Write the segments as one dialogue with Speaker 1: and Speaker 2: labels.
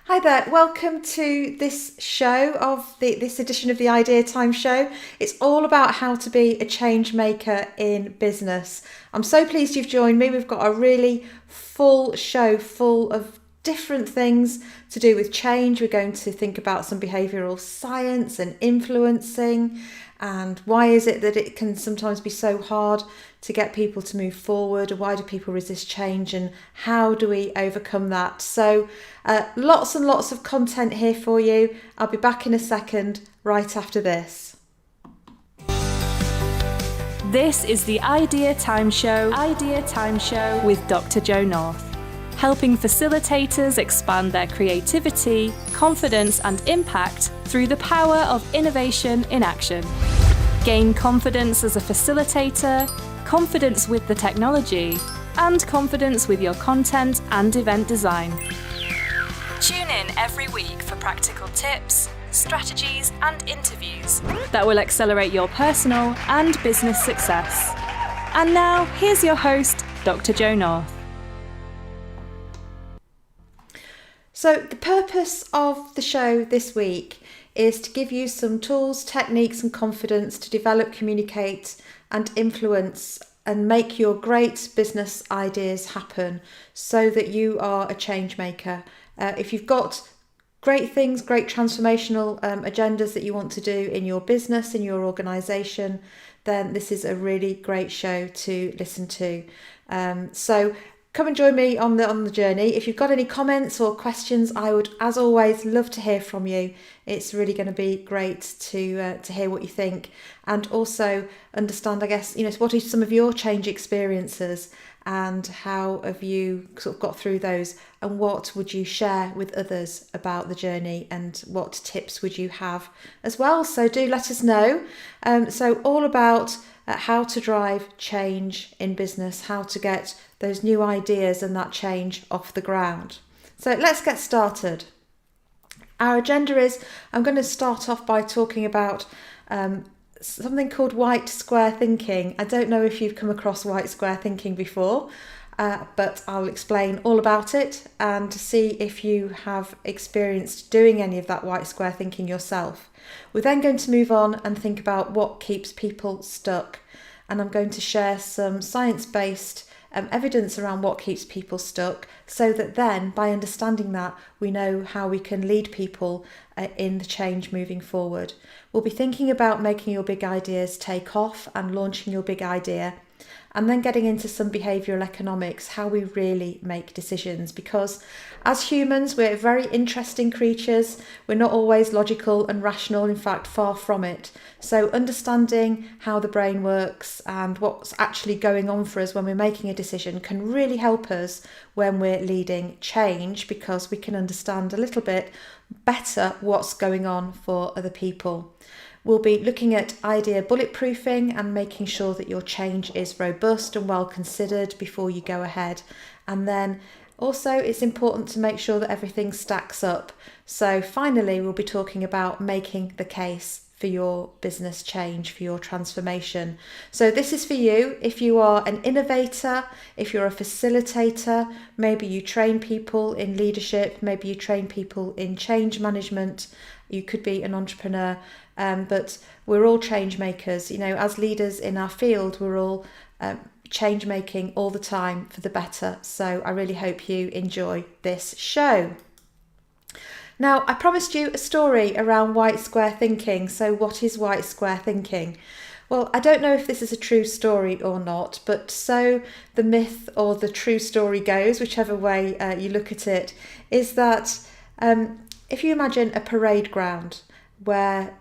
Speaker 1: Hi there, welcome to this show of this edition of the Idea Time Show. It's all about how to be a change maker in business. I'm so pleased you've joined me. We've got a really full show full of different things to do with change. We're going to think about some behavioural science and influencing, and why is it that it can sometimes be so hard to get people to move forward? Why do people resist change, and how do we overcome that? So lots and lots of content here for you. I'll be back in a second right after this.
Speaker 2: This is the Idea Time Show with Dr. Jo North, helping facilitators expand their creativity, confidence and impact through the power of innovation in action. Gain confidence as a facilitator, confidence with the technology, and confidence with your content and event design. Tune in every week for practical tips, strategies, and interviews that will accelerate your personal and business success. And now, here's your host, Dr. Jo North.
Speaker 1: So the purpose of the show this week is to give you some tools, techniques and confidence to develop, communicate and influence and make your great business ideas happen so that you are a change maker. If you've got great things, great transformational agendas that you want to do in your business, in your organisation, then this is a really great show to listen to. So come and join me on the journey. If you've got any comments or questions, I would, as always, love to hear from you. It's really going to be great to hear what you think, and also understand, I guess, what are some of your change experiences and how have you sort of got through those, and what would you share with others about the journey, and what tips would you have as well. So do let us know. So all about how to drive change in business, how to get those new ideas and that change off the ground. So let's get started. Our agenda is, I'm going to start off by talking about something called white square thinking. I don't know if you've come across white square thinking before, but I'll explain all about it and see if you have experienced doing any of that white square thinking yourself. We're then going to move on and think about what keeps people stuck. And I'm going to share some science-based evidence around what keeps people stuck, so that then by understanding that, we know how we can lead people in the change moving forward. We'll be thinking about making your big ideas take off and launching your big idea, and then getting into some behavioural economics, how we really make decisions, because as humans, we're very interesting creatures. We're not always logical and rational, in fact, far from it. So understanding how the brain works and what's actually going on for us when we're making a decision can really help us when we're leading change, because we can understand a little bit better what's going on for other people. We'll be looking at idea bulletproofing and making sure that your change is robust and well considered before you go ahead. And then also it's important to make sure that everything stacks up. So finally, we'll be talking about making the case for your business change, for your transformation. So this is for you if you are an innovator, if you're a facilitator, maybe you train people in leadership, maybe you train people in change management, you could be an entrepreneur. But we're all change makers. As leaders in our field, we're all change making all the time for the better. So I really hope you enjoy this show. Now, I promised you a story around white square thinking. So what is white square thinking? Well, I don't know if this is a true story or not, but so the myth or the true story goes, whichever way you look at it, is that if you imagine a parade ground where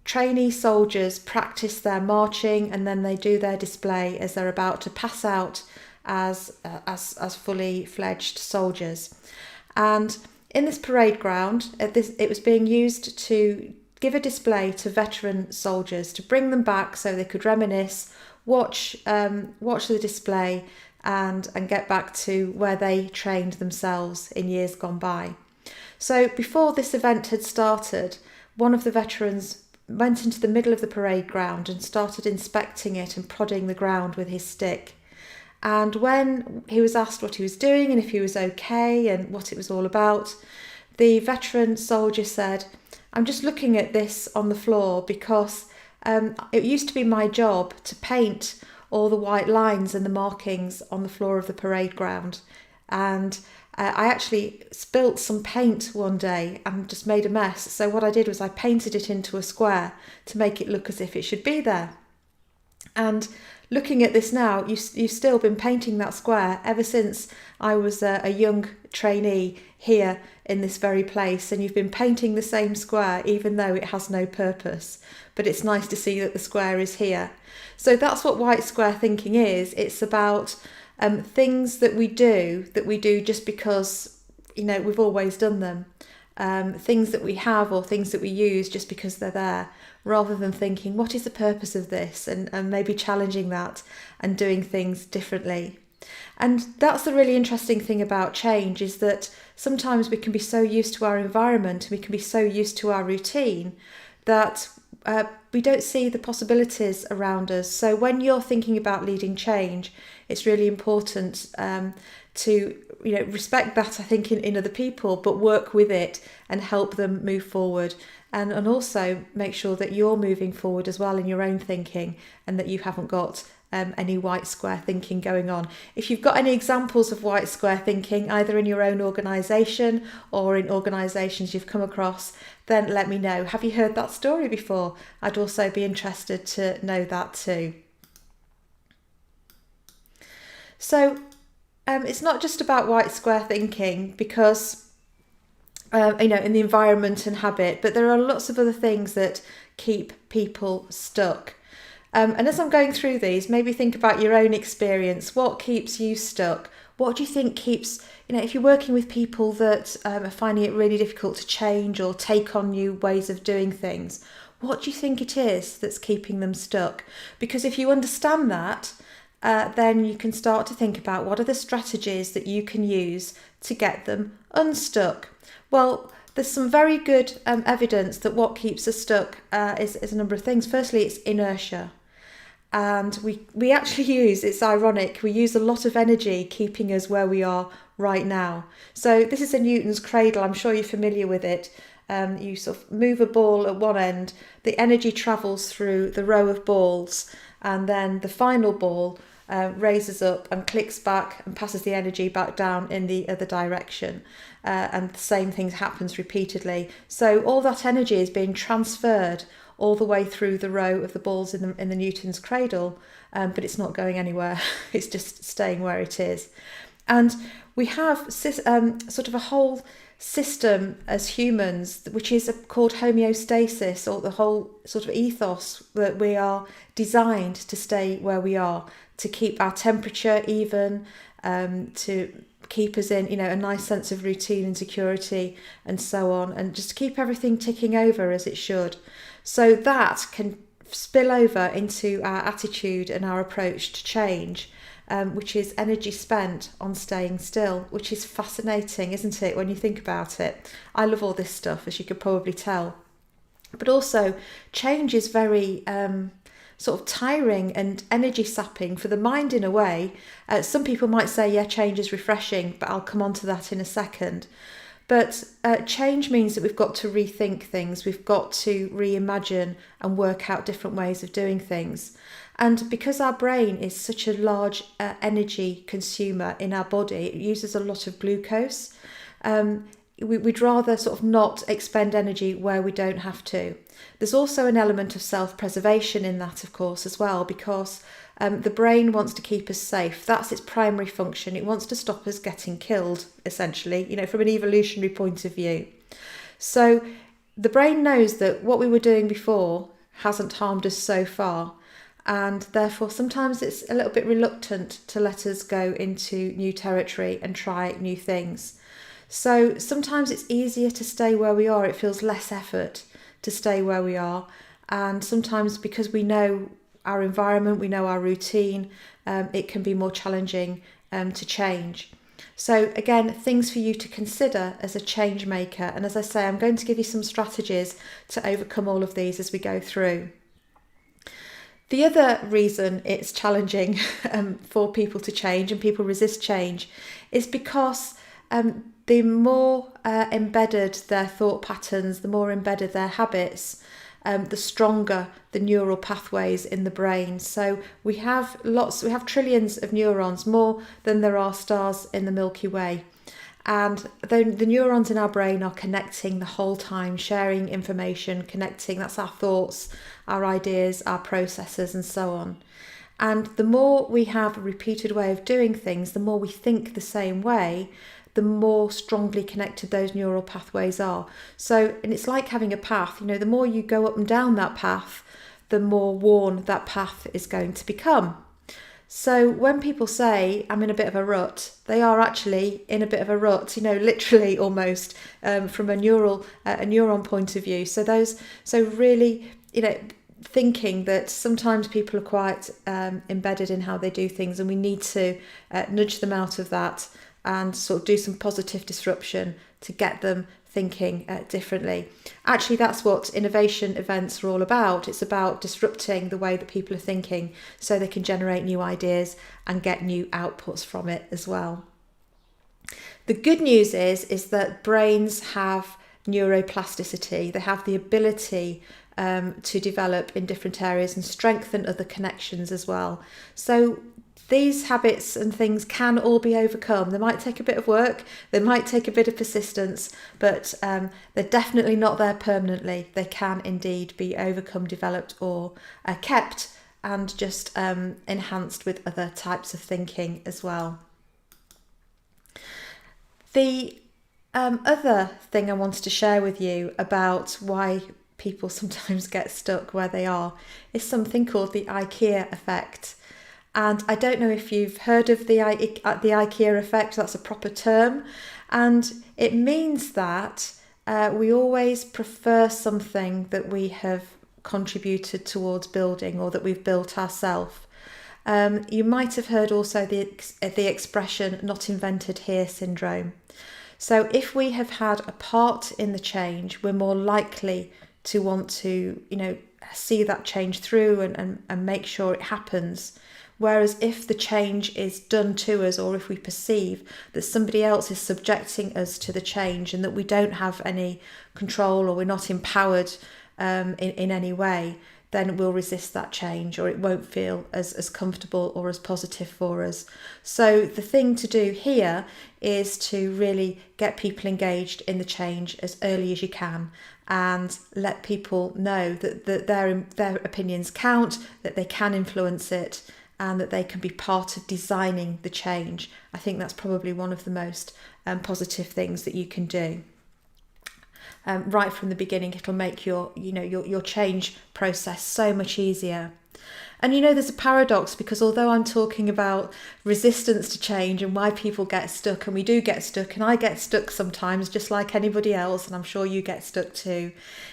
Speaker 1: trainee soldiers practice their marching and then they do their display as they're about to pass out as fully fledged soldiers. And in this parade ground, it was being used to give a display to veteran soldiers to bring them back so they could reminisce, watch the display and get back to where they trained themselves in years gone by. So before this event had started, one of the veterans went into the middle of the parade ground and started inspecting it and prodding the ground with his stick. And when he was asked what he was doing and if he was okay and what it was all about, the veteran soldier said, "I'm just looking at this on the floor because it used to be my job to paint all the white lines and the markings on the floor of the parade ground. And I actually spilt some paint one day and just made a mess. So what I did was I painted it into a square to make it look as if it should be there. And looking at this now, you've still been painting that square ever since I was a young trainee here in this very place, and you've been painting the same square even though it has no purpose. But it's nice to see that the square is here." So that's what white square thinking is. It's about things that we do just because, we've always done them. Things that we have or things that we use just because they're there, rather than thinking, what is the purpose of this? And maybe challenging that and doing things differently. And that's the really interesting thing about change, is that sometimes we can be so used to our environment, we can be so used to our routine that we don't see the possibilities around us. So when you're thinking about leading change, it's really important to respect that, I think, in other people, but work with it and help them move forward. And also make sure that you're moving forward as well in your own thinking, and that you haven't got any white square thinking going on. If you've got any examples of white square thinking, either in your own organisation or in organisations you've come across, then let me know. Have you heard that story before? I'd also be interested to know that too. So it's not just about white square thinking, because in the environment and habit, but there are lots of other things that keep people stuck. And as I'm going through these, maybe think about your own experience. What keeps you stuck? What do you think keeps, if you're working with people that are finding it really difficult to change or take on new ways of doing things, what do you think it is that's keeping them stuck? Because if you understand that, then you can start to think about what are the strategies that you can use to get them unstuck. Well, there's some very good evidence that what keeps us stuck is a number of things. Firstly, it's inertia. And we actually it's ironic, we use a lot of energy keeping us where we are right now. So this is a Newton's cradle, I'm sure you're familiar with it. You sort of move a ball at one end, the energy travels through the row of balls, and then the final ball raises up and clicks back and passes the energy back down in the other direction. And the same thing happens repeatedly. So all that energy is being transferred all the way through the row of the balls in the Newton's cradle, but it's not going anywhere. It's just staying where it is. And we have sort of a whole system as humans, which is called homeostasis, or the whole sort of ethos that we are designed to stay where we are, to keep our temperature even, to keep us in, a nice sense of routine and security and so on, and just keep everything ticking over as it should. So that can spill over into our attitude and our approach to change, which is energy spent on staying still, which is fascinating, isn't it, when you think about it? I love all this stuff, as you could probably tell. But also, change is very sort of tiring and energy sapping for the mind in a way. Some people might say, yeah, change is refreshing, but I'll come on to that in a second. But change means that we've got to rethink things, we've got to reimagine and work out different ways of doing things. And because our brain is such a large energy consumer in our body, it uses a lot of glucose. We'd rather sort of not expend energy where we don't have to. There's also an element of self-preservation in that, of course, as well, because the brain wants to keep us safe. That's its primary function. It wants to stop us getting killed, essentially, from an evolutionary point of view. So the brain knows that what we were doing before hasn't harmed us so far, and therefore sometimes it's a little bit reluctant to let us go into new territory and try new things. So sometimes it's easier to stay where we are. It feels less effort to stay where we are. And sometimes because we know our environment, we know our routine, it can be more challenging to change. So again, things for you to consider as a change maker. And as I say, I'm going to give you some strategies to overcome all of these as we go through. The other reason it's challenging for people to change and people resist change is because the more embedded their thought patterns, the more embedded their habits, the stronger the neural pathways in the brain. So we have trillions of neurons, more than there are stars in the Milky Way. And the neurons in our brain are connecting the whole time, sharing information, connecting. That's our thoughts, our ideas, our processes, and so on. And the more we have a repeated way of doing things, the more we think the same way, the more strongly connected those neural pathways are. So, and it's like having a path, the more you go up and down that path, the more worn that path is going to become. So when people say, I'm in a bit of a rut, they are actually in a bit of a rut, literally almost, from a neuron point of view. So really, thinking that sometimes people are quite embedded in how they do things, and we need to nudge them out of that and sort of do some positive disruption to get them thinking differently. Actually, that's what innovation events are all about. It's about disrupting the way that people are thinking so they can generate new ideas and get new outputs from it as well. The good news is that brains have neuroplasticity. They have the ability to develop in different areas and strengthen other connections as well. So these habits and things can all be overcome. They might take a bit of work, they might take a bit of persistence, but they're definitely not there permanently. They can indeed be overcome, developed, or kept and just enhanced with other types of thinking as well. The other thing I wanted to share with you about why people sometimes get stuck where they are is something called the IKEA effect. And I don't know if you've heard of the IKEA effect. That's a proper term. And it means that we always prefer something that we have contributed towards building or that we've built ourselves. You might have heard also the expression "not invented here" syndrome. So if we have had a part in the change, we're more likely to want to, see that change through and make sure it happens. Whereas if the change is done to us, or if we perceive that somebody else is subjecting us to the change and that we don't have any control or we're not empowered in any way, then we'll resist that change, or it won't feel as comfortable or as positive for us. So the thing to do here is to really get people engaged in the change as early as you can and let people know that their opinions count, that they can influence it, and that they can be part of designing the change. I think that's probably one of the most positive things that you can do. Right from the beginning, it'll make your change process so much easier. And there's a paradox, because although I'm talking about resistance to change and why people get stuck, and we do get stuck, and I get stuck sometimes just like anybody else, and I'm sure you get stuck too,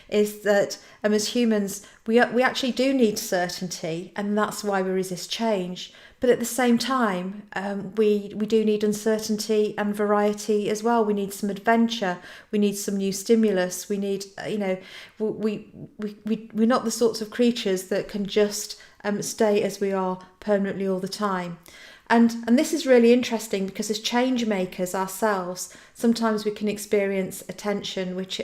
Speaker 1: is that as humans, we actually do need certainty, and that's why we resist change. But at the same time, we do need uncertainty and variety as well. We need some adventure. We need some new stimulus. We need, we're not the sorts of creatures that can just stay as we are permanently all the time. And this is really interesting, because as change makers ourselves, sometimes we can experience attention, which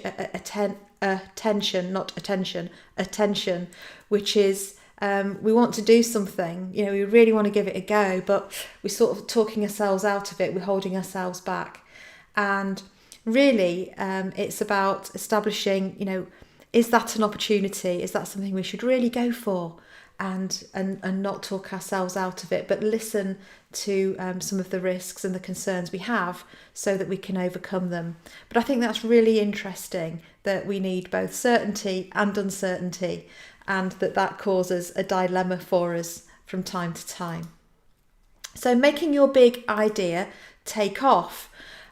Speaker 1: is we want to do something, we really want to give it a go, but we're sort of talking ourselves out of it, we're holding ourselves back. And really, it's about establishing, is that an opportunity? Is that something we should really go for? And not talk ourselves out of it, but listen to some of the risks and the concerns we have so that we can overcome them. But I think that's really interesting, that we need both certainty and uncertainty, and that causes a dilemma for us from time to time. So making your big idea take off.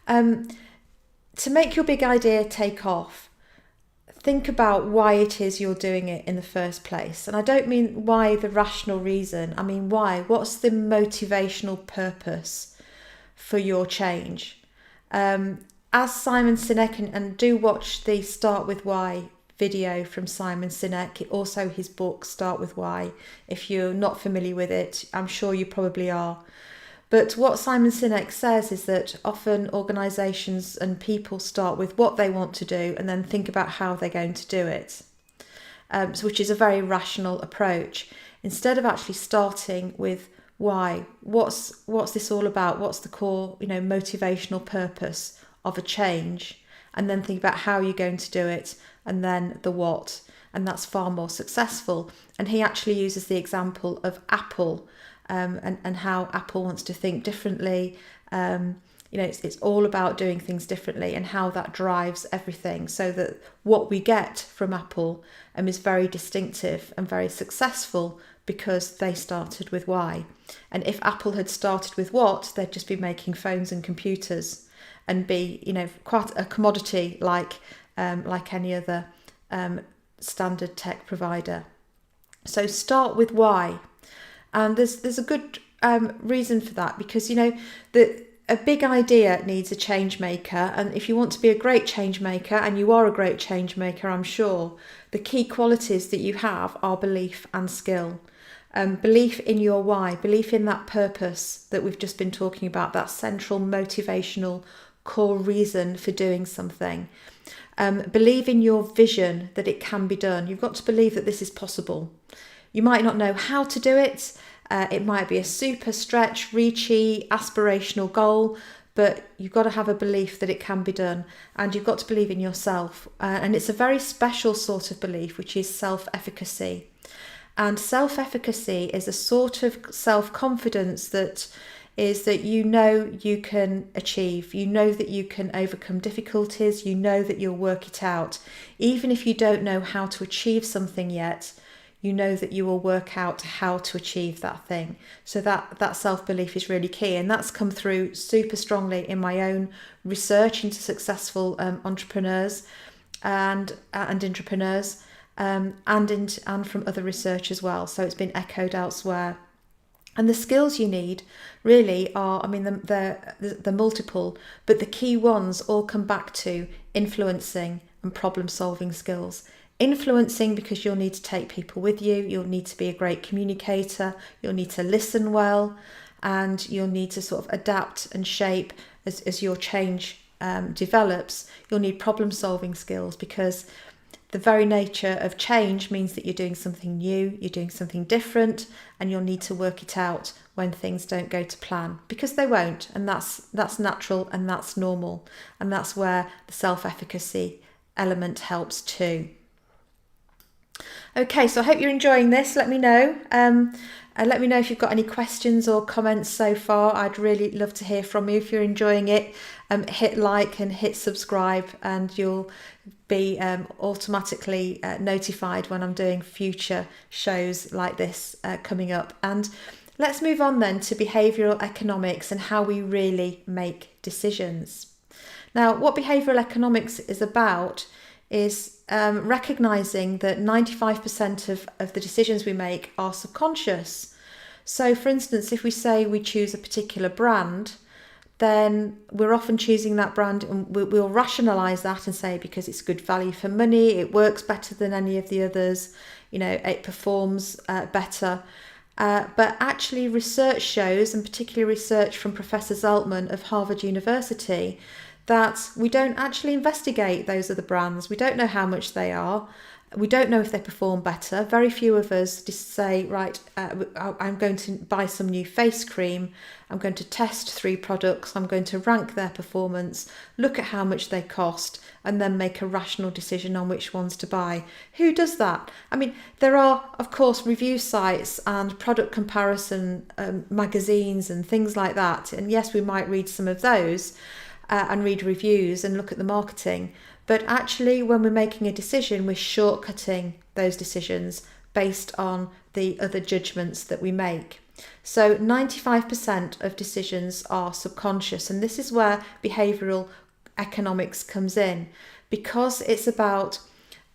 Speaker 1: To make your big idea take off, think about why it is you're doing it in the first place. And I don't mean why the rational reason, I mean why. What's the motivational purpose for your change? As Simon Sinek, and do watch the Start With Why video from Simon Sinek, also his book Start With Why. If you're not familiar with it, I'm sure you probably are. But what Simon Sinek says is that often organisations and people start with what they want to do and then think about how they're going to do it, which is a very rational approach. Instead of actually starting with why, what's this all about? What's the core, motivational purpose of a change? And then think about how you're going to do it, and then the what. And that's far more successful. And he actually uses the example of Apple, and how Apple wants to think differently. It's all about doing things differently and how that drives everything, so that what we get from Apple is very distinctive and very successful because they started with why. And if Apple had started with what, they'd just be making phones and computers and be, quite a commodity like any other standard tech provider. So start with why. And there's a good reason for that, because a big idea needs a change maker, and if you want to be a great change maker, and you are a great change maker, I'm sure, the key qualities that you have are belief and skill. Belief in your why, belief in that purpose that we've just been talking about, that central motivational core reason for doing something. Believe in your vision that it can be done. You've got to believe that this is possible. You might not know how to do it. It might be a super stretch, reachy, aspirational goal, but you've got to have a belief that it can be done, and you've got to believe in yourself. And it's a very special sort of belief, which is self-efficacy. And self-efficacy is a sort of self-confidence that you can achieve, that you can overcome difficulties, that you'll work it out. Even if you don't know how to achieve something yet, that you will work out how to achieve that thing. So that self-belief is really key, and that's come through super strongly in my own research into successful entrepreneurs and entrepreneurs, and from other research as well. So it's been echoed elsewhere. And the skills you need really are, they're multiple, but the key ones all come back to influencing and problem-solving skills. Influencing, because you'll need to take people with you, you'll need to be a great communicator, you'll need to listen well, and you'll need to sort of adapt and shape as your change develops. You'll need problem-solving skills, because the very nature of change means that you're doing something new, you're doing something different, and you'll need to work it out when things don't go to plan, because they won't, and that's natural and that's normal, and that's where the self-efficacy element helps too. Okay, so I hope you're enjoying this. Let me know. Let me know if you've got any questions or comments so far. I'd really love to hear from you. If you're enjoying it, hit like and hit subscribe, and you'll be automatically notified when I'm doing future shows like this coming up. And let's move on then to behavioural economics and how we really make decisions. Now, what behavioural economics is about is recognising that 95% of the decisions we make are subconscious. So, for instance, if we say we choose a particular brand, then we're often choosing that brand, and we'll rationalise that and say because it's good value for money, it works better than any of the others, it performs better. But actually research shows, and particularly research from Professor Zeltman of Harvard University, that we don't actually investigate those other brands. We don't know how much they are. We don't know if they perform better. Very few of us just say, right, I'm going to buy some new face cream. I'm going to test 3 products. I'm going to rank their performance, look at how much they cost, and then make a rational decision on which ones to buy. Who does that? There are, of course, review sites and product comparison magazines and things like that. And yes, we might read some of those and read reviews and look at the marketing. But actually, when we're making a decision, we're shortcutting those decisions based on the other judgments that we make. So 95% of decisions are subconscious, and this is where behavioural economics comes in, because it's about,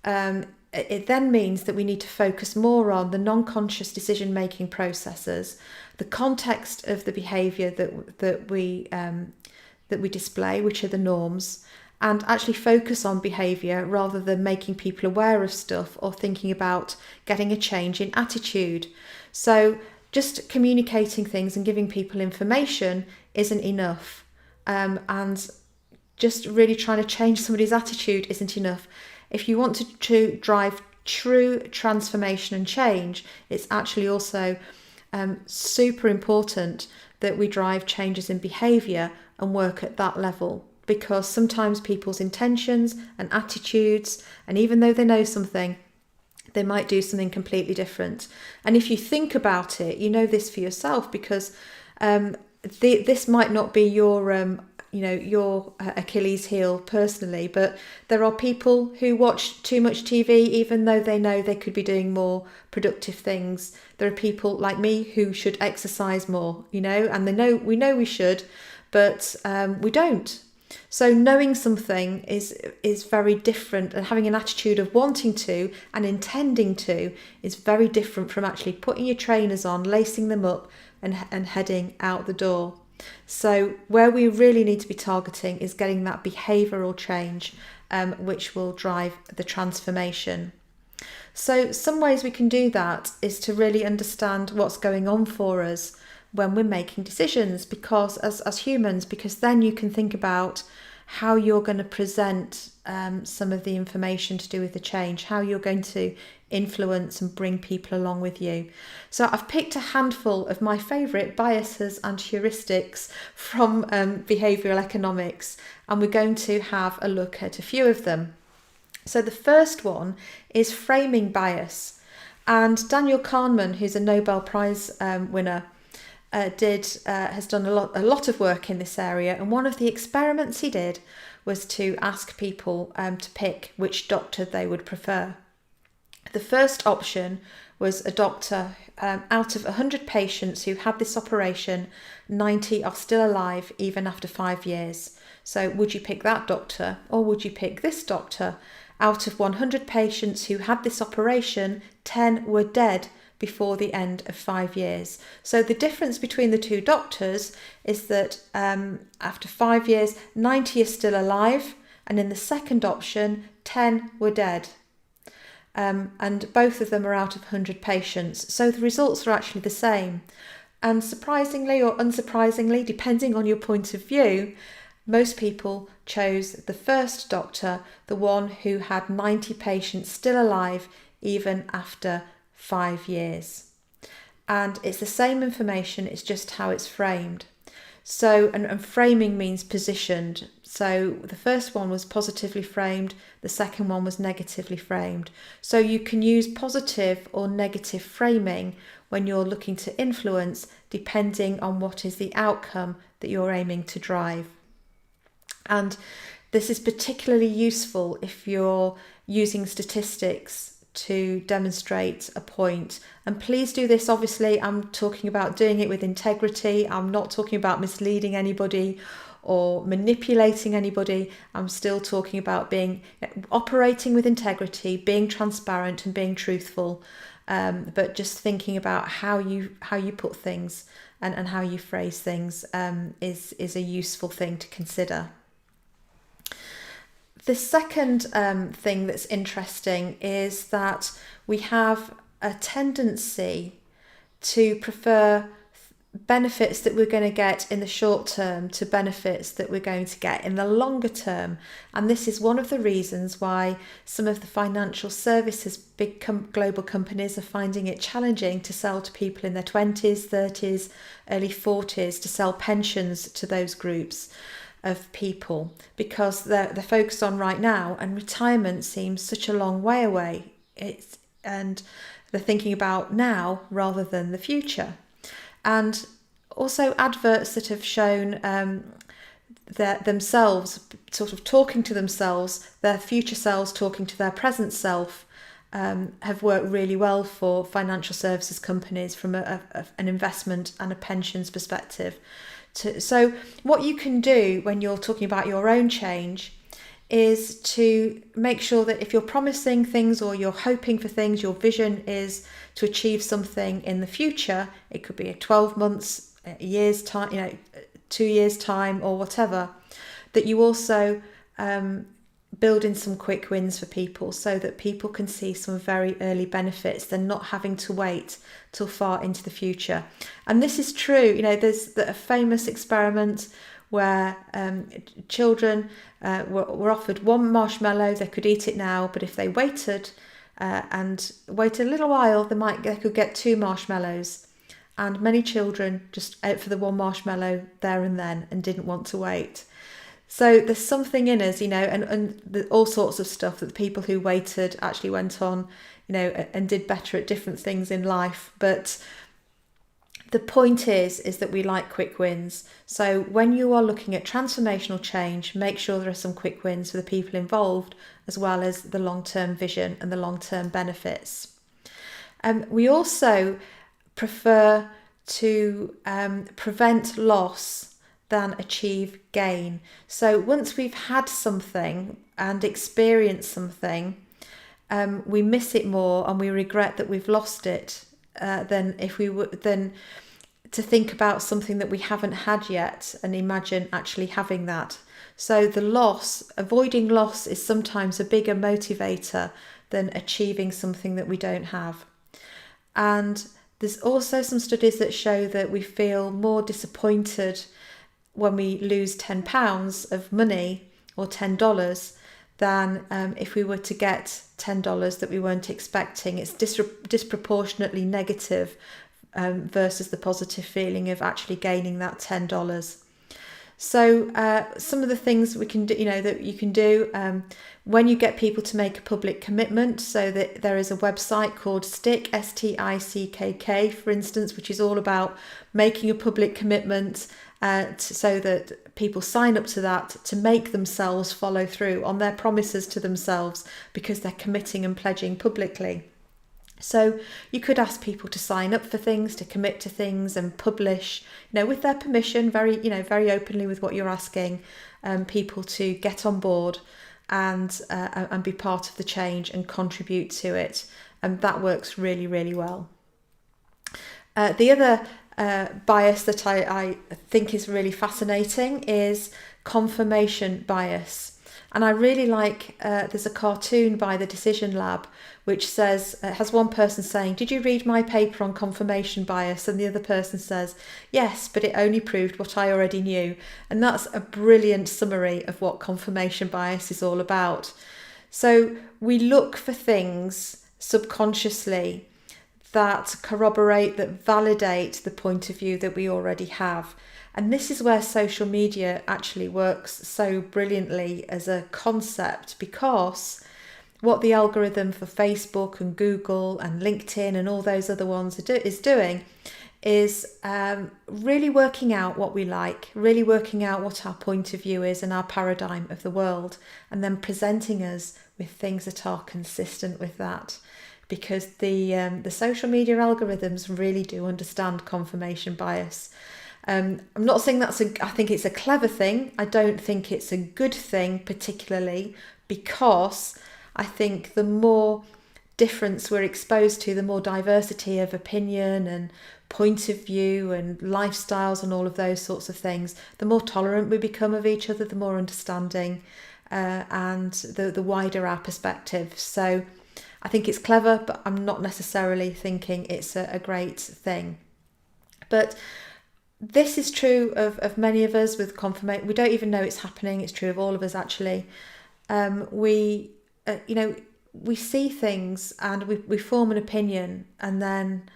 Speaker 1: it then means that we need to focus more on the non-conscious decision-making processes, the context of the behaviour that we display, which are the norms, and actually focus on behaviour rather than making people aware of stuff or thinking about getting a change in attitude. So just communicating things and giving people information isn't enough. And just really trying to change somebody's attitude isn't enough. If you want to drive true transformation and change, it's actually also super important that we drive changes in behaviour and work at that level, because sometimes people's intentions and attitudes, and even though they know something, they might do something completely different. And if you think about it, you know this for yourself, because this might not be your your Achilles heel personally, but there are people who watch too much TV even though they know they could be doing more productive things. There are people like me who should exercise more, and we know we should, but we don't. So knowing something is very different, and having an attitude of wanting to and intending to is very different from actually putting your trainers on, lacing them up and heading out the door. So where we really need to be targeting is getting that behavioural change, which will drive the transformation. So some ways we can do that is to really understand what's going on for us when we're making decisions, because as humans, because then you can think about how you're going to present some of the information to do with the change, how you're going to influence and bring people along with you. So I've picked a handful of my favourite biases and heuristics from behavioural economics, and we're going to have a look at a few of them. So the first one is framing bias, and Daniel Kahneman, who's a Nobel Prize winner, has done a lot of work in this area, and one of the experiments he did was to ask people to pick which doctor they would prefer. The first option was a doctor. Out of 100 patients who had this operation, 90 are still alive even after 5 years. So would you pick that doctor, or would you pick this doctor? Out of 100 patients who had this operation, 10 were dead before the end of 5 years. So the difference between the two doctors is that after 5 years, 90 are still alive, and in the second option, 10 were dead. And both of them are out of 100 patients. So the results are actually the same. And surprisingly or unsurprisingly, depending on your point of view, most people chose the first doctor, the one who had 90 patients still alive even after 5 years. And it's the same information, it's just how it's framed. So, and framing means positioned. So the first one was positively framed, the second one was negatively framed. So you can use positive or negative framing when you're looking to influence, depending on what is the outcome that you're aiming to drive. And this is particularly useful if you're using statistics to demonstrate a point. And please do this, obviously, I'm talking about doing it with integrity. I'm not talking about misleading anybody or manipulating anybody. I'm still talking about operating with integrity, being transparent and being truthful, but just thinking about how you put things and how you phrase things is a useful thing to consider. The second thing that's interesting is that we have a tendency to prefer benefits that we're going to get in the short term to benefits that we're going to get in the longer term. And this is one of the reasons why some of the financial services, big global companies, are finding it challenging to sell to people in their 20s, 30s, early 40s, to sell pensions to those groups of people, because they're focused on right now, and retirement seems such a long way away. And they're thinking about now rather than the future. And also adverts that have shown that themselves sort of talking to themselves, their future selves talking to their present self, have worked really well for financial services companies from an investment and a pensions perspective. So what you can do when you're talking about your own change is to make sure that if you're promising things or you're hoping for things, your vision is to achieve something in the future. It could be a 12 months, a year's time, 2 years time or whatever, that you also build in some quick wins for people so that people can see some very early benefits. They're not having to wait till far into the future. And this is true. There's a famous experiment where children were offered one marshmallow. They could eat it now, but if they waited and waited a little while, they could get 2 marshmallows. And many children just ate for the 1 marshmallow there and then and didn't want to wait. So there's something in us, and all sorts of stuff that the people who waited actually went on, and did better at different things in life. But the point is that we like quick wins. So when you are looking at transformational change, make sure there are some quick wins for the people involved, as well as the long-term vision and the long-term benefits. We also prefer to prevent loss than achieve gain. So once we've had something and experienced something, we miss it more and we regret that we've lost it than to think about something that we haven't had yet and imagine actually having that. So avoiding loss is sometimes a bigger motivator than achieving something that we don't have. And there's also some studies that show that we feel more disappointed when we lose £10 of money or $10 than if we were to get $10 that we weren't expecting. It's disproportionately negative versus the positive feeling of actually gaining that $10. So some of the things we can do, that you can do when you get people to make a public commitment. So that there is a website called Stick, STICKK, for instance, which is all about making a public commitment so that people sign up to that to make themselves follow through on their promises to themselves because they're committing and pledging publicly. So you could ask people to sign up for things, to commit to things and publish, with their permission, very openly with what you're asking people to get on board and be part of the change and contribute to it. And that works really, really well. The other bias that I think is really fascinating is confirmation bias. And I really like, there's a cartoon by the Decision Lab which says, has one person saying, "Did you read my paper on confirmation bias?" And the other person says, "Yes, but it only proved what I already knew." And that's a brilliant summary of what confirmation bias is all about. So we look for things subconsciously that corroborate, that validate the point of view that we already have. And this is where social media actually works so brilliantly as a concept, because what the algorithm for Facebook and Google and LinkedIn and all those other ones is doing is really working out what we like, really working out what our point of view is and our paradigm of the world, and then presenting us with things that are consistent with that. Because the social media algorithms really do understand confirmation bias. I'm not saying I think it's a clever thing. I don't think it's a good thing particularly, because I think the more difference we're exposed to, the more diversity of opinion and point of view and lifestyles and all of those sorts of things, the more tolerant we become of each other, the more understanding and the wider our perspective. So I think it's clever, but I'm not necessarily thinking it's a great thing. But this is true of many of us with confirmation. We don't even know it's happening. It's true of all of us, actually. We see things and we form an opinion, and then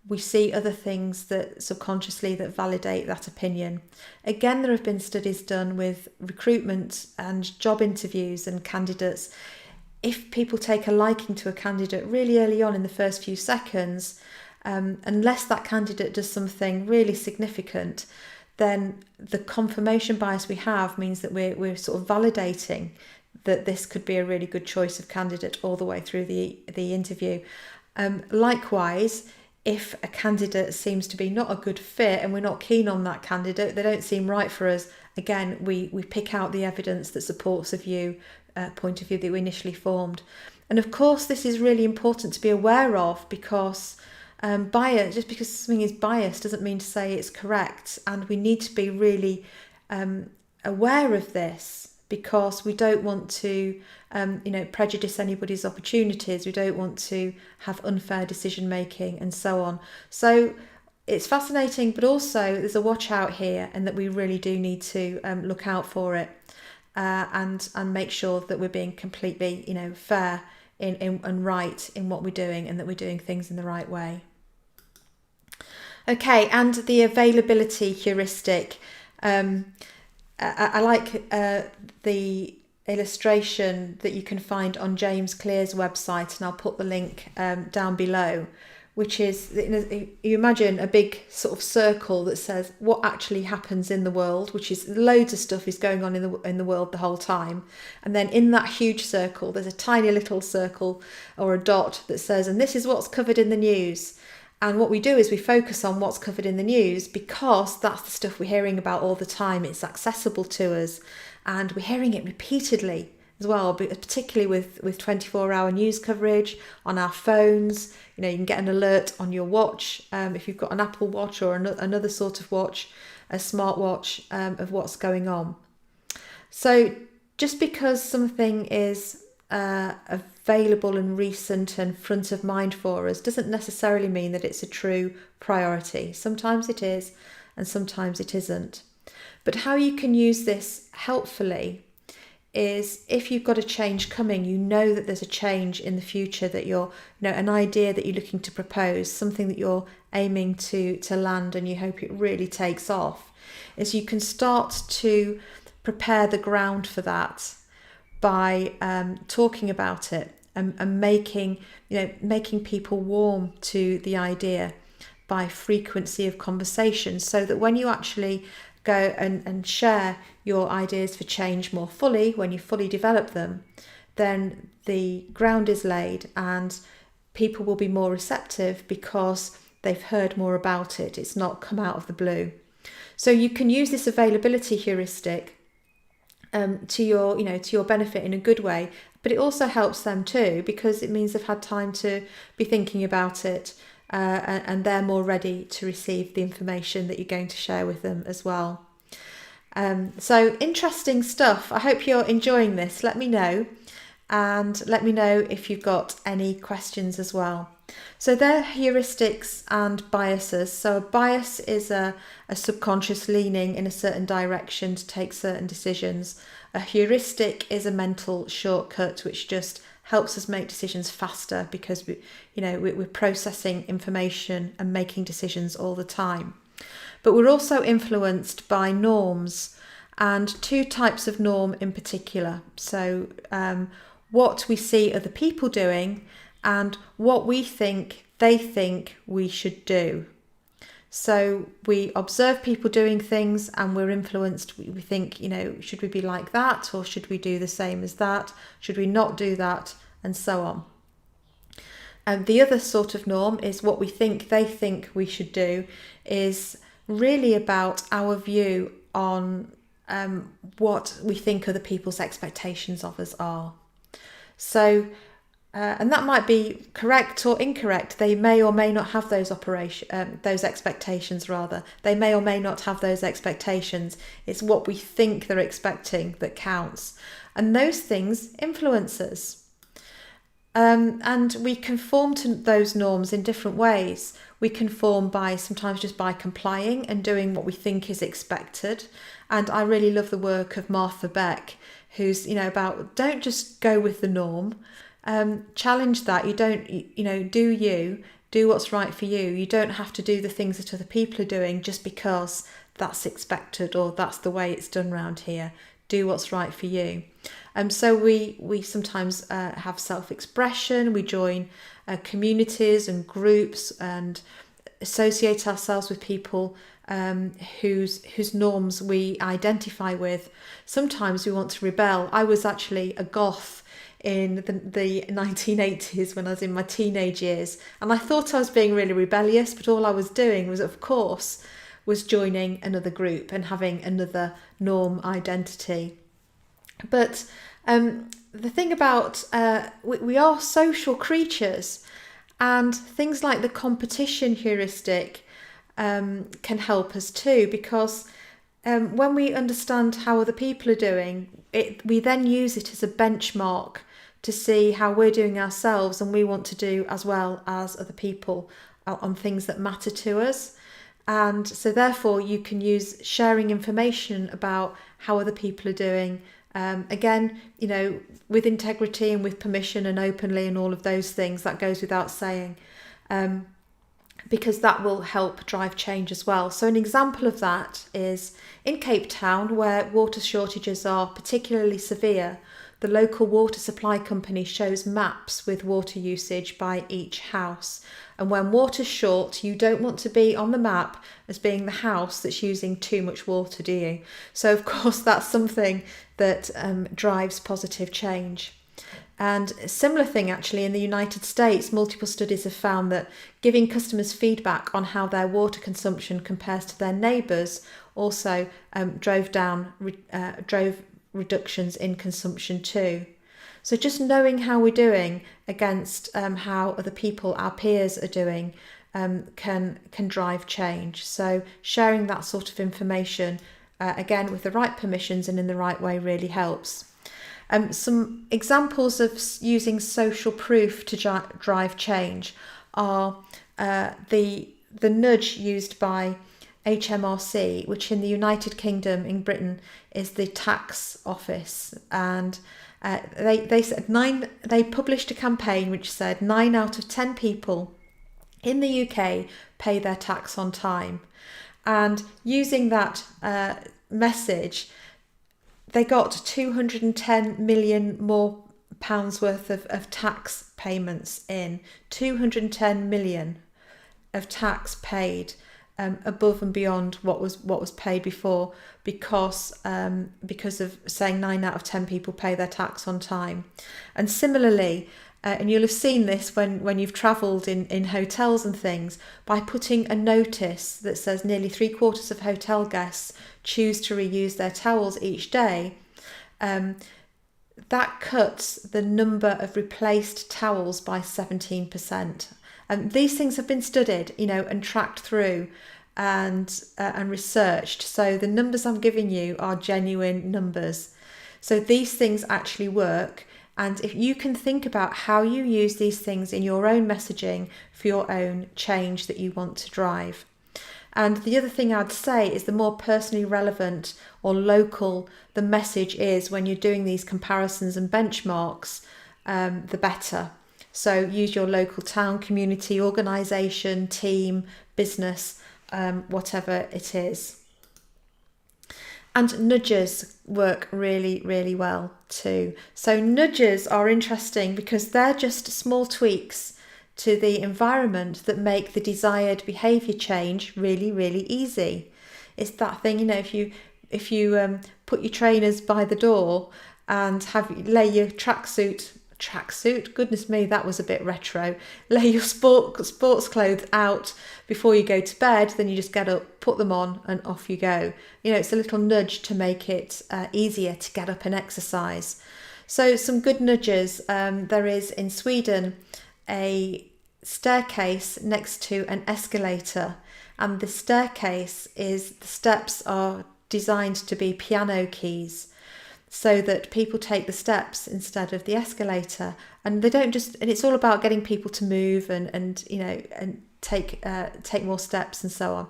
Speaker 1: we see other things that subconsciously that validate that opinion. Again, there have been studies done with recruitment and job interviews and candidates. If people take a liking to a candidate really early on in the first few seconds, unless that candidate does something really significant, then the confirmation bias we have means that we're sort of validating that this could be a really good choice of candidate all the way through the interview. Likewise, if a candidate seems to be not a good fit and we're not keen on that candidate, they don't seem right for us, again, we pick out the evidence that supports the point of view that we initially formed. And of course, this is really important to be aware of, because bias, just because something is biased doesn't mean to say it's correct. And we need to be really aware of this, because we don't want to prejudice anybody's opportunities. We don't want to have unfair decision making and so on. So it's fascinating, but also there's a watch out here, and that we really do need to look out for it, and make sure that we're being completely fair in and right in what we're doing, and that we're doing things in the right way. Okay, and the availability heuristic. I like the illustration that you can find on James Clear's website, and I'll put the link down below, which is, you imagine a big sort of circle that says what actually happens in the world, which is loads of stuff is going on in the world the whole time. And then in that huge circle, there's a tiny little circle or a dot that says, and this is what's covered in the news. And what we do is we focus on what's covered in the news, because that's the stuff we're hearing about all the time. It's accessible to us, and we're hearing it repeatedly as well, particularly with 24-hour news coverage on our phones. You can get an alert on your watch, if you've got an Apple Watch or another sort of watch, a smartwatch, of what's going on. So just because something is available and recent and front of mind for us doesn't necessarily mean that it's a true priority. Sometimes it is, and sometimes it isn't. But how you can use this helpfully is, if you've got a change coming, that there's a change in the future, that you're, an idea that you're looking to propose, something that you're aiming to land, and you hope it really takes off, is you can start to prepare the ground for that by talking about it and making people warm to the idea by frequency of conversation, so that when you actually go and share your ideas for change more fully, when you fully develop them, then the ground is laid and people will be more receptive because they've heard more about it. It's not come out of the blue. So you can use this availability heuristic to your benefit in a good way, but it also helps them too, because it means they've had time to be thinking about it, and they're more ready to receive the information that you're going to share with them as well. So interesting stuff. I hope you're enjoying this. Let me know, and let me know if you've got any questions as well. So they're heuristics and biases. So a bias is a subconscious leaning in a certain direction to take certain decisions. A heuristic is a mental shortcut which just helps us make decisions faster, because we're processing information and making decisions all the time. But we're also influenced by norms, and two types of norm in particular. So what we see other people doing, and what we think they think we should do. So we observe people doing things and we're influenced. We think, should we be like that, or should we do the same as that? Should we not do that? And so on. And the other sort of norm is what we think they think we should do, is really about our view on what we think other people's expectations of us are. So and that might be correct or incorrect. They may or may not have those expectations. They may or may not have those expectations. It's what we think they're expecting that counts, and those things influence us. And we conform to those norms in different ways. We conform sometimes just by complying and doing what we think is expected. And I really love the work of Martha Beck, who's about, don't just go with the norm. Challenge that. You don't, do what's right for you. You don't have to do the things that other people are doing just because that's expected or that's the way it's done around here. Do what's right for you. So we sometimes have self-expression. We join communities and groups and associate ourselves with people whose norms we identify with. Sometimes we want to rebel. I was actually a goth in the 1980s when I was in my teenage years, and I thought I was being really rebellious, but all I was doing was joining another group and having another norm identity. But the thing about we are social creatures, and things like the competition heuristic can help us too, because when we understand how other people are doing, we then use it as a benchmark to see how we're doing ourselves, and we want to do as well as other people on things that matter to us. And so therefore you can use sharing information about how other people are doing, again, with integrity and with permission and openly and all of those things. That goes without saying, because that will help drive change as well. So an example of that is in Cape Town, where water shortages are particularly severe. The local water supply company shows maps with water usage by each house. And when water's short, you don't want to be on the map as being the house that's using too much water, do you? So of course that's something that drives positive change. And a similar thing actually in the United States, multiple studies have found that giving customers feedback on how their water consumption compares to their neighbours also drove reductions in consumption too. So just knowing how we're doing against how other people, our peers, are doing can drive change. So sharing that sort of information, again with the right permissions and in the right way, really helps. Some examples of using social proof to drive change are the nudge used by HMRC, which in the United Kingdom, in Britain, is the tax office. And they published a campaign which said 9 out of 10 people in the UK pay their tax on time. And using that message, they got 210 million more pounds worth of tax payments in. 210 million of tax paid above and beyond what was paid before, because of saying 9 out of 10 people pay their tax on time. And similarly, and you'll have seen this when you've travelled in hotels and things, by putting a notice that says nearly 3/4 of hotel guests choose to reuse their towels each day, that cuts the number of replaced towels by 17%. And these things have been studied, and tracked through and researched. So the numbers I'm giving you are genuine numbers. So these things actually work. And if you can think about how you use these things in your own messaging for your own change that you want to drive. And the other thing I'd say is the more personally relevant or local the message is when you're doing these comparisons and benchmarks, the better. So use your local town, community, organisation, team, business, whatever it is. And nudges work really, really well too. So nudges are interesting because they're just small tweaks to the environment that make the desired behaviour change really, really easy. It's that thing, if you put your trainers by the door and lay your tracksuit, goodness me, that was a bit retro. Lay your sports clothes out before you go to bed, then you just get up, put them on and off you go. It's a little nudge to make it easier to get up and exercise. So some good nudges. There is in Sweden a staircase next to an escalator, and the staircase the steps are designed to be piano keys, so that people take the steps instead of the escalator, and they don't just. And it's all about getting people to move and take more steps and so on.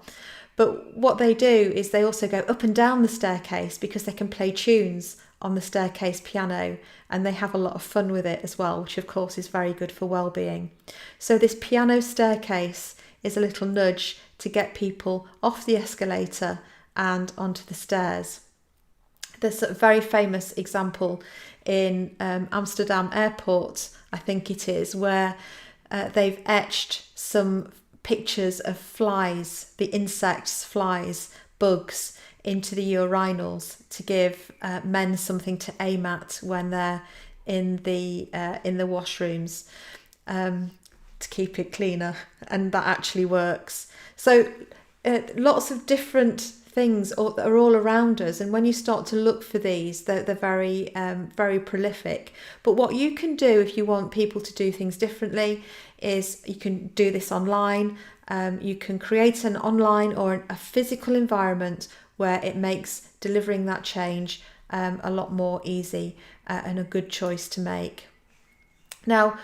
Speaker 1: But what they do is they also go up and down the staircase because they can play tunes on the staircase piano, and they have a lot of fun with it as well, which of course is very good for well-being. So this piano staircase is a little nudge to get people off the escalator and onto the stairs. There's a very famous example in Amsterdam Airport, I think it is, where they've etched some pictures of flies, the insects, flies, bugs, into the urinals to give men something to aim at when they're in the washrooms, to keep it cleaner, and that actually works. So lots of different things are all around us, and when you start to look for these, they're very very prolific. But what you can do if you want people to do things differently is you can do this online. You can create an online or a physical environment where it makes delivering that change a lot more easy and a good choice to make. Now,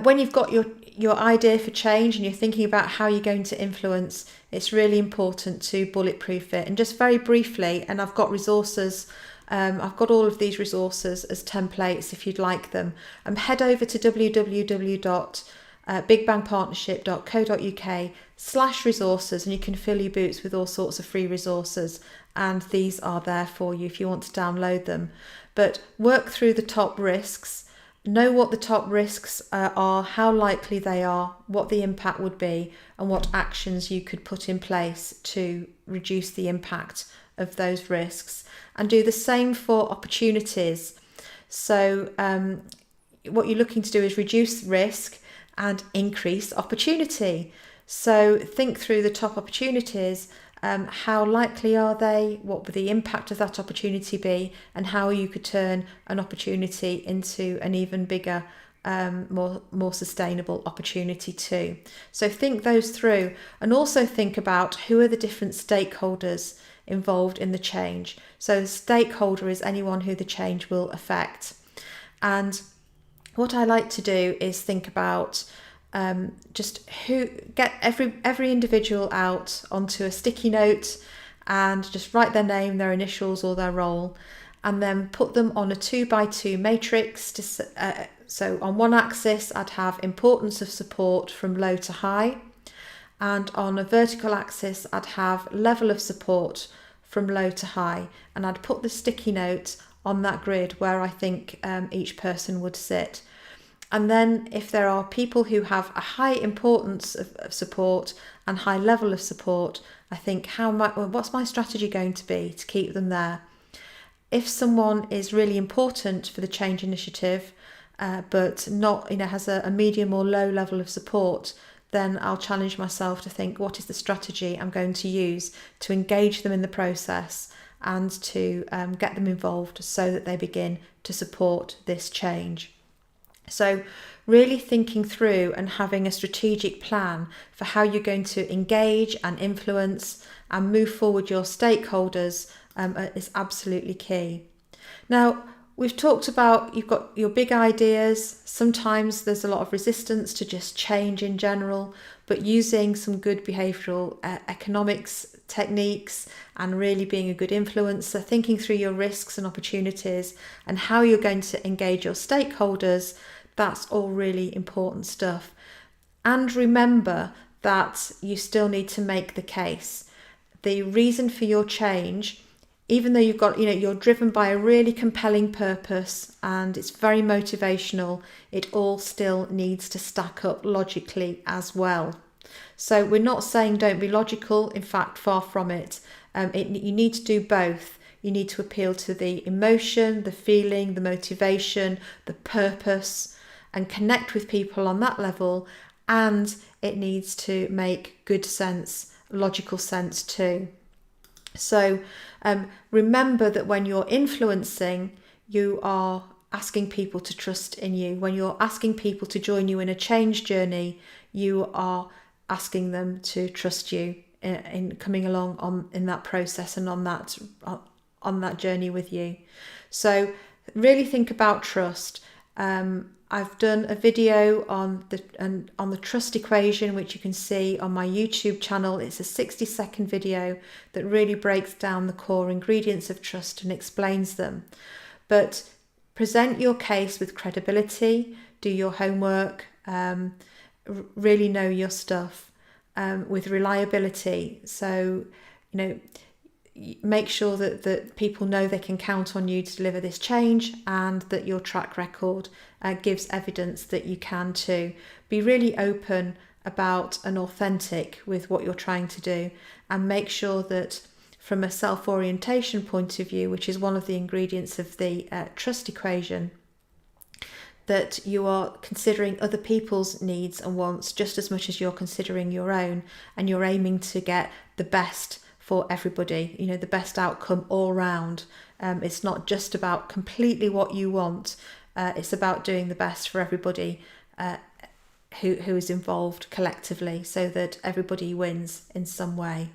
Speaker 1: when you've got your idea for change and you're thinking about how you're going to influence, it's really important to bulletproof it. And just very briefly, and I've got resources, I've got all of these resources as templates if you'd like them. Head over to www.bigbangpartnership.co.uk/resources and you can fill your boots with all sorts of free resources, and these are there for you if you want to download them. But work through the top risks. Know what the top risks are, how likely they are, what the impact would be, and what actions you could put in place to reduce the impact of those risks. And do the same for opportunities. So what you're looking to do is reduce risk and increase opportunity. So think through the top opportunities. How likely are they? What would the impact of that opportunity be? And how you could turn an opportunity into an even bigger, more sustainable opportunity too. So think those through, and also think about who are the different stakeholders involved in the change. So the stakeholder is anyone who the change will affect. And what I like to do is think about just get every individual out onto a sticky note and just write their name, their initials or their role, and then put them on a 2x2 matrix. So on one axis I'd have importance of support from low to high, and on a vertical axis I'd have level of support from low to high, and I'd put the sticky note on that grid where I think each person would sit. And then if there are people who have a high importance of support and high level of support, I think what's my strategy going to be to keep them there? If someone is really important for the change initiative, but not has a medium or low level of support, then I'll challenge myself to think, what is the strategy I'm going to use to engage them in the process and to get them involved so that they begin to support this change. So really thinking through and having a strategic plan for how you're going to engage and influence and move forward your stakeholders is absolutely key. Now, we've talked about you've got your big ideas. Sometimes there's a lot of resistance to just change in general, but using some good behavioural economics techniques and really being a good influencer, thinking through your risks and opportunities and how you're going to engage your stakeholders, that's all really important stuff. And remember that you still need to make the case. The reason for your change, even though you're driven by a really compelling purpose and it's very motivational, it all still needs to stack up logically as well. So we're not saying don't be logical, in fact, far from it. You need to do both. You need to appeal to the emotion, the feeling, the motivation, the purpose, and connect with people on that level. And it needs to make good sense, logical sense too. So remember that when you're influencing, you are asking people to trust in you. When you're asking people to join you in a change journey, you are asking them to trust you in coming along in that process and on that journey with you. So really think about trust. I've done a video on the trust equation, which you can see on my YouTube channel. It's a 60-second video that really breaks down the core ingredients of trust and explains them. But present your case with credibility, do your homework, really know your stuff, with reliability. So, make sure that people know they can count on you to deliver this change, and that your track record gives evidence that you can too. Be really open about and authentic with what you're trying to do, and make sure that from a self-orientation point of view, which is one of the ingredients of the trust equation, that you are considering other people's needs and wants just as much as you're considering your own, and you're aiming to get the best for everybody, the best outcome all round. It's not just about completely what you want, it's about doing the best for everybody who is involved collectively, so that everybody wins in some way.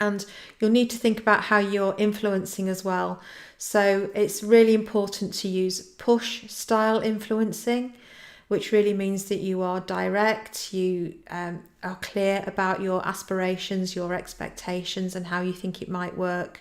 Speaker 1: And you'll need to think about how you're influencing as well. So it's really important to use push style influencing, which really means that you are direct, you are clear about your aspirations, your expectations, and how you think it might work.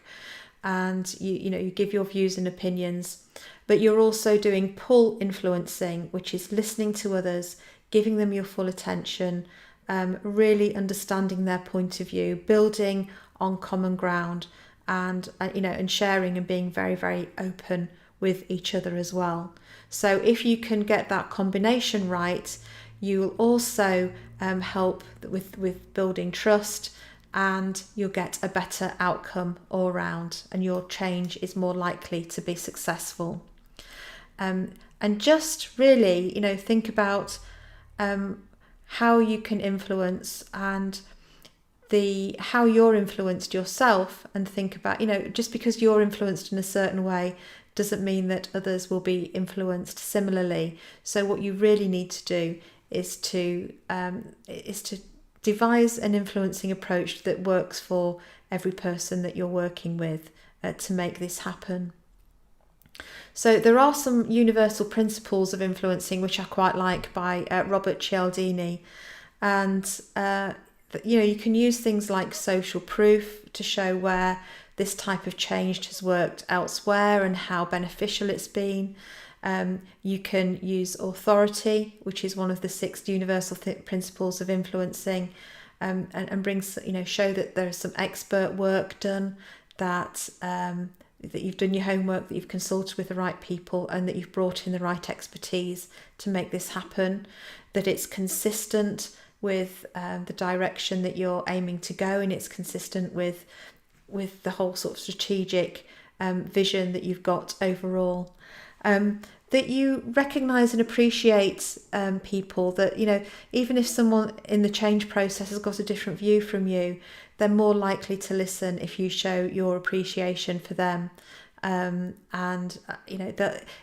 Speaker 1: And you give your views and opinions. But you're also doing pull influencing, which is listening to others, giving them your full attention, really understanding their point of view, building on common ground, and and sharing and being very, very open with each other as well. So if you can get that combination right, you will also help with building trust, and you'll get a better outcome all around, and your change is more likely to be successful. And just really, think about how you can influence, and how you're influenced yourself, and think about, just because you're influenced in a certain way doesn't mean that others will be influenced similarly. So what you really need to do is to devise an influencing approach that works for every person that you're working with to make this happen. So there are some universal principles of influencing which I quite like by Robert Cialdini, and you can use things like social proof to show where this type of change has worked elsewhere and how beneficial it's been. You can use authority, which is one of the 6 universal principles of influencing, and bring, show that there is some expert work done, that you've done your homework, that you've consulted with the right people, and that you've brought in the right expertise to make this happen, that it's consistent with the direction that you're aiming to go, and it's consistent with the whole sort of strategic vision that you've got overall. That you recognise and appreciate people, that, even if someone in the change process has got a different view from you, they're more likely to listen if you show your appreciation for them. That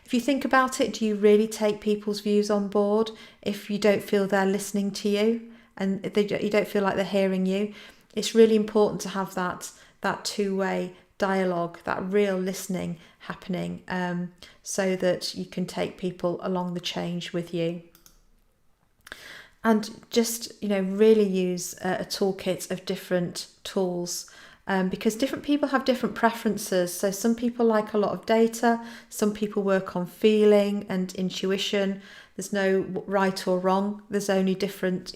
Speaker 1: if you think about it, do you really take people's views on board if you don't feel they're listening to you, and you don't feel like they're hearing you? It's really important to have that two-way dialogue, that real listening happening, so that you can take people along the change with you. And just, really use a toolkit of different tools, because different people have different preferences. So some people like a lot of data, some people work on feeling and intuition. There's no right or wrong. There's only different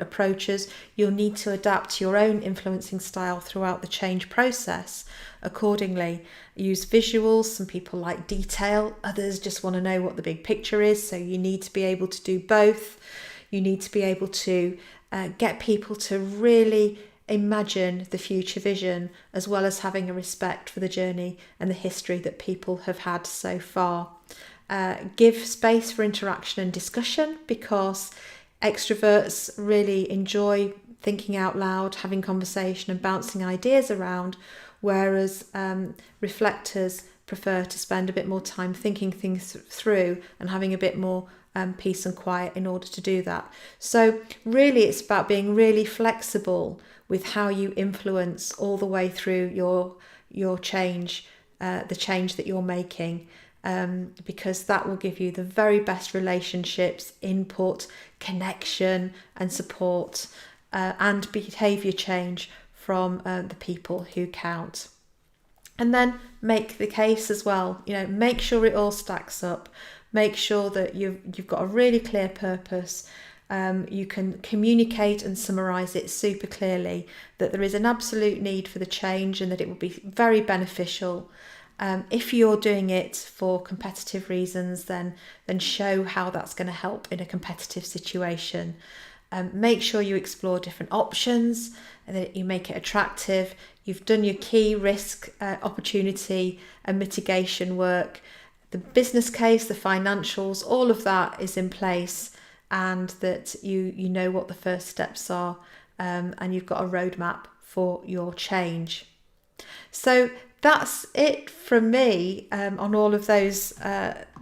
Speaker 1: approaches. You'll need to adapt your own influencing style throughout the change process accordingly. Use visuals. Some people like detail. Others just want to know what the big picture is. So you need to be able to do both. You need to be able to get people to really imagine the future vision, as well as having a respect for the journey and the history that people have had so far. Give space for interaction and discussion, because extroverts really enjoy thinking out loud, having conversation and bouncing ideas around, whereas reflectors prefer to spend a bit more time thinking things through and having a bit more peace and quiet in order to do that. So really it's about being really flexible with how you influence all the way through your change, the change that you're making, because that will give you the very best relationships, input, connection and support, and behaviour change from the people who count. And then make the case as well, make sure it all stacks up. Make sure that you've got a really clear purpose. You can communicate and summarise it super clearly, that there is an absolute need for the change and that it will be very beneficial. If you're doing it for competitive reasons, then show how that's going to help in a competitive situation. Make sure you explore different options and that you make it attractive. You've done your key risk, opportunity and mitigation work. The business case, the financials, all of that is in place, and that you know what the first steps are, and you've got a roadmap for your change. So that's it from me on all of those.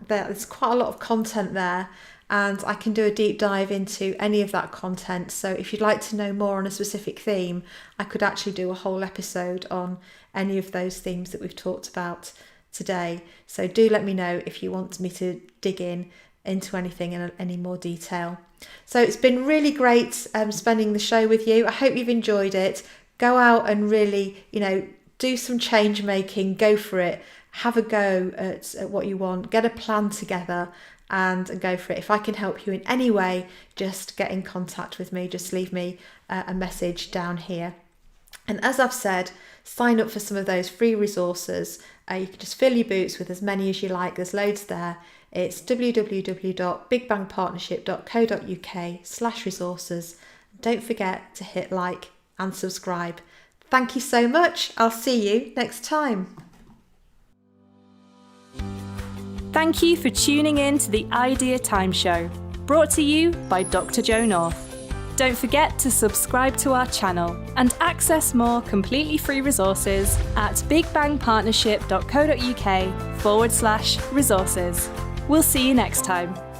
Speaker 1: There's quite a lot of content there, and I can do a deep dive into any of that content. So if you'd like to know more on a specific theme, I could actually do a whole episode on any of those themes that we've talked about today. So do let me know if you want me to dig into anything in any more detail. So it's been really great spending the show with you. I hope you've enjoyed it. Go out and really, do some change making, go for it, have a go at what you want, get a plan together and go for it. If I can help you in any way, just get in contact with me, just leave me a message down here. And as I've said, sign up for some of those free resources. You can just fill your boots with as many as you like, there's loads there. It's www.bigbangpartnership.co.uk/resources. Don't forget to hit like and subscribe. Thank you so much. I'll see you next time.
Speaker 2: Thank you for tuning in to the Idea Time Show, brought to you by Dr. Jo North. Don't forget to subscribe to our channel and access more completely free resources at bigbangpartnership.co.uk/resources. We'll see you next time.